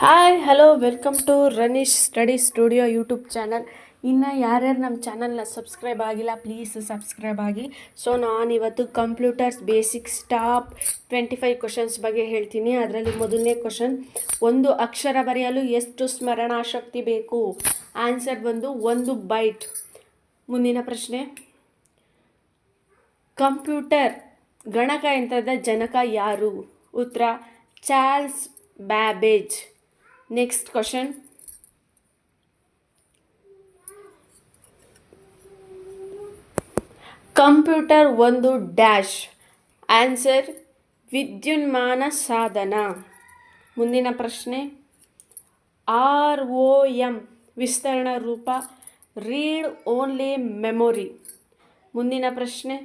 Hi hello welcome to Ranish study studio YouTube channel. ಇನ್ನು ಯಾರ್ಯಾರು ನಮ್ಮ ಚಾನಲ್ನ ಸಬ್ಸ್ಕ್ರೈಬ್ ಆಗಿಲ್ಲ ಪ್ಲೀಸ್ ಸಬ್ಸ್ಕ್ರೈಬ್ ಆಗಿ. ಸೊ ನಾನಿವತ್ತು ಕಂಪ್ಯೂಟರ್ಸ್ ಬೇಸಿಕ್ಸ್ ಟಾಪ್ 25 ಕ್ವಶನ್ಸ್ ಬಗ್ಗೆ ಹೇಳ್ತೀನಿ. ಅದರಲ್ಲಿ ಮೊದಲನೇ ಕ್ವಶನ್, ಒಂದು ಅಕ್ಷರ ಬರೆಯಲು ಎಷ್ಟು ಸ್ಮರಣಾಶಕ್ತಿ ಬೇಕು? ಆನ್ಸರ್ ಬಂದು 1 ಬೈಟ್. ಮುಂದಿನ ಪ್ರಶ್ನೆ, ಕಂಪ್ಯೂಟರ್ ಗಣಕಯಂತ್ರದ ಜನಕ ಯಾರು? ಉತ್ತರ Charles Babbage. Next question, computer ಒಂದು ಡ್ಯಾಶ್. ಆನ್ಸರ್ ವಿದ್ಯುನ್ಮಾನ ಸಾಧನ. ಮುಂದಿನ ಪ್ರಶ್ನೆ, ROM ವಿಸ್ತರಣ ರೂಪ ರೀಡ್ ಓನ್ಲಿ ಮೆಮೊರಿ. ಮುಂದಿನ ಪ್ರಶ್ನೆ,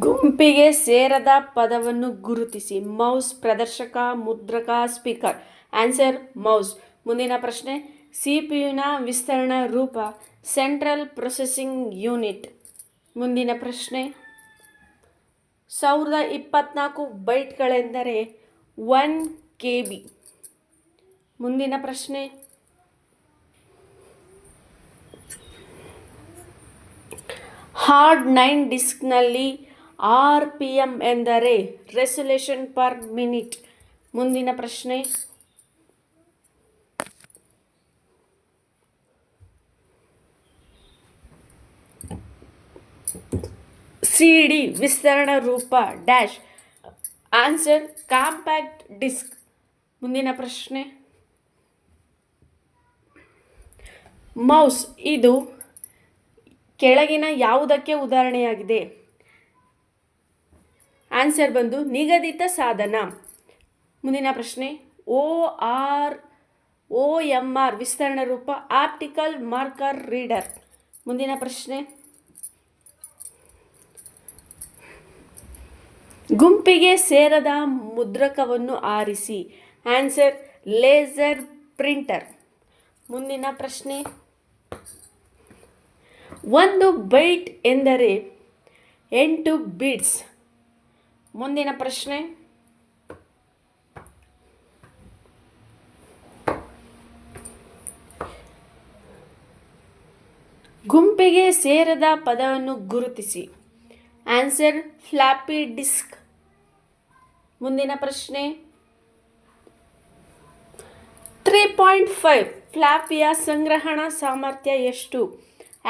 ಗುಂಪಿಗೆ ಸೇರದ ಪದವನ್ನು ಗುರುತಿಸಿ. ಮೌಸ್, ಪ್ರದರ್ಶಕ, ಮುದ್ರಕ, ಸ್ಪೀಕರ್. Answer mouse. ಮುಂದಿನ ಪ್ರಶ್ನೆ, CPU ವಿಸ್ತರಣ ರೂಪ ಸೆಂಟ್ರಲ್ ಪ್ರೊಸೆಸಿಂಗ್ ಯೂನಿಟ್. ಮುಂದಿನ ಪ್ರಶ್ನೆ, 1024 ಬೈಟ್ಗಳೆಂದರೆ 1 KB. ಮುಂದಿನ ಪ್ರಶ್ನೆ, ಹಾರ್ಡ್ 9 ಡಿಸ್ಕ್ನಲ್ಲಿ RPM ಎಂದರೆ ರೆಸಲ್ಯೂಷನ್ ಪರ್ ಮಿನಿಟ್. ಮುಂದಿನ ಪ್ರಶ್ನೆ, CD ವಿಸ್ತರಣ ರೂಪ ಡ್ಯಾಶ್. Answer compact disc. ಮುಂದಿನ ಪ್ರಶ್ನೆ, ಮೌಸ್ ಇದು ಕೆಳಗಿನ ಯಾವುದಕ್ಕೆ ಉದಾಹರಣೆಯಾಗಿದೆ? ಆನ್ಸರ್ ಬಂದು ನಿಗದಿತ ಸಾಧನ. ಮುಂದಿನ ಪ್ರಶ್ನೆ, OMR ವಿಸ್ತರಣ ರೂಪ ಆಪ್ಟಿಕಲ್ ಮಾರ್ಕರ್ ರೀಡರ್. ಮುಂದಿನ ಪ್ರಶ್ನೆ, ಗುಂಪಿಗೆ ಸೇರದ ಮುದ್ರಕವನ್ನು ಆರಿಸಿ. Answer laser printer. ಮುಂದಿನ ಪ್ರಶ್ನೆ, 1 ಬೈಟ್ ಎಂದರೆ 8 ಬಿಟ್ಸ್. ಮುಂದಿನ ಪ್ರಶ್ನೆ, ಗುಂಪಿಗೆ ಸೇರದ ಪದವನ್ನು ಗುರುತಿಸಿ. Answer floppy disk. ಮುಂದಿನ ಪ್ರಶ್ನೆ, 3.5 ಫ್ಲಾಪಿಯ ಸಂಗ್ರಹಣಾ ಸಾಮರ್ಥ್ಯ ಎಷ್ಟು?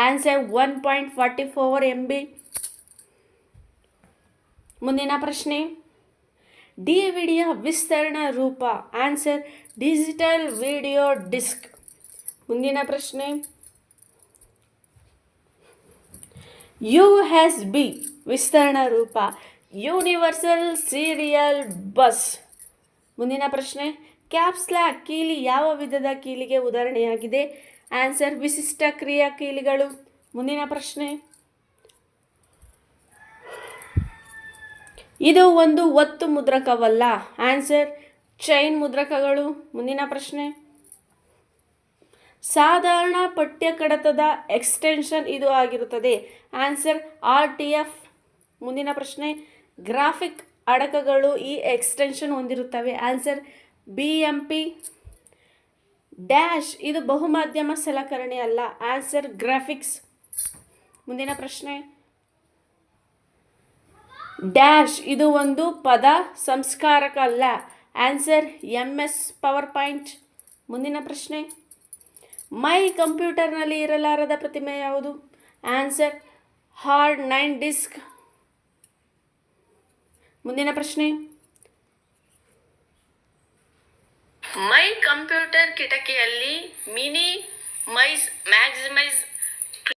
Answer 1.44 MB. ಮುಂದಿನ ಪ್ರಶ್ನೆ, DVDಯ ವಿಸ್ತರಣ ರೂಪ. Answer digital video disc. ಮುಂದಿನ ಪ್ರಶ್ನೆ, USB ವಿಸ್ತರಣ ರೂಪ ಯೂನಿವರ್ಸಲ್ ಸೀರಿಯಲ್ ಬಸ್. ಮುಂದಿನ ಪ್ರಶ್ನೆ, ಕ್ಯಾಪ್ಸ್ಲಾಕ್ ಕೀಲಿ ಯಾವ ವಿಧದ ಕೀಲಿಗೆ ಉದಾಹರಣೆಯಾಗಿದೆ? ಆನ್ಸರ್ ವಿಶಿಷ್ಟ ಕ್ರಿಯಾ ಕೀಲಿಗಳು. ಮುಂದಿನ ಪ್ರಶ್ನೆ, ಇದು ಒಂದು ಒತ್ತು ಮುದ್ರಕವಲ್ಲ. Answer chain ಮುದ್ರಕಗಳು. ಮುಂದಿನ ಪ್ರಶ್ನೆ, ಸಾಧಾರಣ ಪಠ್ಯ ಕಡತದ ಎಕ್ಸ್ಟೆನ್ಷನ್ ಇದು ಆಗಿರುತ್ತದೆ. Answer RTF. ಮುಂದಿನ ಪ್ರಶ್ನೆ, ಗ್ರಾಫಿಕ್ ಅಡಕಗಳು ಈ ಎಕ್ಸ್ಟೆನ್ಷನ್ ಹೊಂದಿರುತ್ತವೆ. ಆನ್ಸರ್ BMP ಡ್ಯಾಶ್ ಇದು ಬಹುಮಾಧ್ಯಮ ಸಲಕರಣೆ ಅಲ್ಲ. Answer graphics. ಮುಂದಿನ ಪ್ರಶ್ನೆ, ಡ್ಯಾಶ್ ಇದು ಒಂದು ಪದ ಸಂಸ್ಕಾರಕ ಅಲ್ಲ. Answer MS PowerPoint. ಮುಂದಿನ ಪ್ರಶ್ನೆ, ಮೈ ಕಂಪ್ಯೂಟರ್ನಲ್ಲಿ ಇರಲಾರದ ಪ್ರತಿಮೆ ಯಾವುದು? Answer hard 9 disk. ಮುಂದಿನ ಪ್ರಶ್ನೆ, ಮೈ ಕಂಪ್ಯೂಟರ್ ಕಿಟಕಿಯಲ್ಲಿ ಮಿನಿಮೈಸ್, ಮ್ಯಾಕ್ಸಿಮೈಸ್